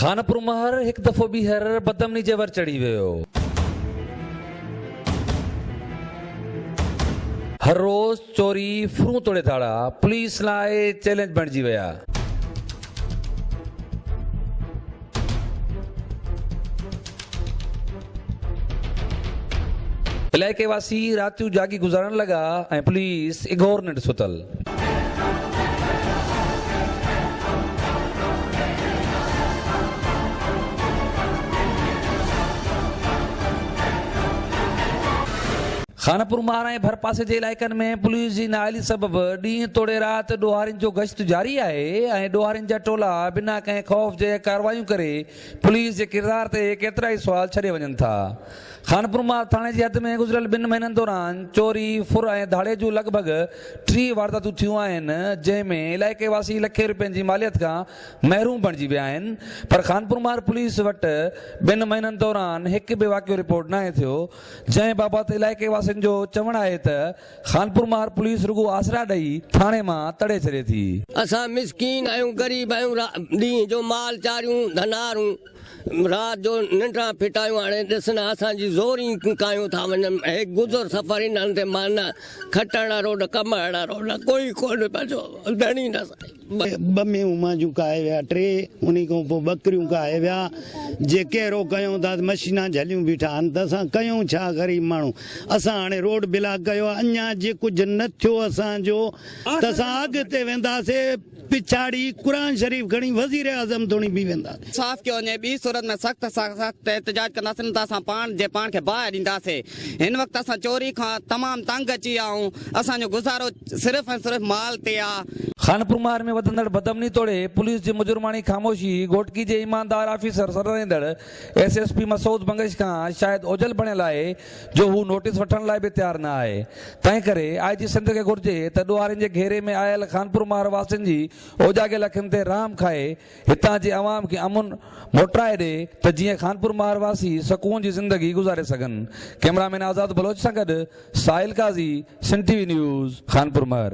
खानपुर महर एक दफ़ो ॿीहर बदमनी जे वर चढ़ी वियो। हर रोज़ चोरी फ्रू तोड़े धाड़ा पुलिस लाइ चैलेंज बणिजी विया। इलाइक़े वासी रातियूं जागी गुज़ारण लॻा ऐं पुलिस इगोर निंड सुतल। खानपुर महर ऐं भरपासे जे इलाइक़नि में पुलिस जी नाअहली सबबि ॾींहुं तोड़े राति ॾोहारियुनि जो गश्त जारी आहे ऐं ॾोहारियुनि जा टोला बिना कंहिं ख़ौफ़ जे कार्रवायूं करे पुलिस जे किरदार ते केतिरा ई सुवाल छॾे वञनि था। खानपुर महर थाणे जी हद में गुज़िरियल 2 महीननि दौरान चोरी फुर ऐं धाड़े जूं लॻभॻि 30 वारदातूं थियूं आहिनि, जंहिंमें इलाइक़े वासी लखे रुपयनि जी मालियत खां महरूम बणिजी विया आहिनि। पर खानपुर महर पुलिस वटि 2 महीननि दौरान हिकु बि वाक़ियो रिपोर्ट न आहे थियो, जंहिं बाबति इलाइक़े वासियुनि जो चवणु आहे त खानपुर महर पुलिस रुगो आसरा ॾेई थाणे मां तड़े छॾे थी। असां मिसकीन आहियूं, गरीब आहियूं, ॾींहं जो माल चारियूं धनारूं, रात जो निंड्रा फिटायूं, हाणे ॾिसण असांजी ज़ोरी कायूं था वञनि। हे गुज़र सफ़र इन्हनि ते माना खटण रोड कमाइण रोड कोई कोन पंहिंजो धणी न। 2 मेहूं मांजूं काए विया, 3 उन खां पोइ बकरियूं काए विया। जे कहिड़ो कयूं था मशीना झलियूं बीठा आहिनि त असां कयूं छा? ग़रीब माण्हू असां हाणे रोड ब्लॉक कयो आहे। अञा जे कुझु न थियो असांजो त असां अॻिते वेंदासीं, पिछाड़ी कुरान शरीफ़ खणी वज़ीर आज़म तोणी बि वेंदा। साफ़ कयो वञे, ॿी सूरत में सख़्त सख़्त एहतजाज कंदासीं त असां पाण खे बाहि ॾींदासीं। हिन वक़्तु असां चोरी खां तमामु तंग अची विया आहियूं, असांजो गुज़ारो सिर्फ़ु ऐं सिर्फ़ु माल ते आहे। खानपुर महर में वधंदड़ बदमनी तोड़े पुलिस जी मुजुर्मानी ख़ामोशी घोटकी जे ईमानदार ऑफिसर सररेंदड़ SSP मसूद बंगश खां शायदि ओझल बणियल आहे जो हू नोटिस वठण लाइ बि तयारु न आहे। तंहिं करे IG सिंध खे घुर्जे त ॾोहारियुनि जे घेरे में आयल खानपुर महर वासियुनि जी ओजागियल अखियुनि ते राम खाए हितां जे अवाम खे अमुन मोटराए ॾे त जीअं खानपुर महर वासी सुकून जी ज़िंदगी गुज़ारे सघनि। कैमरामैन आज़ाद बलोच सां गॾु साहिल काज़ी, सिंध TV न्यूज़, खानपुर महर।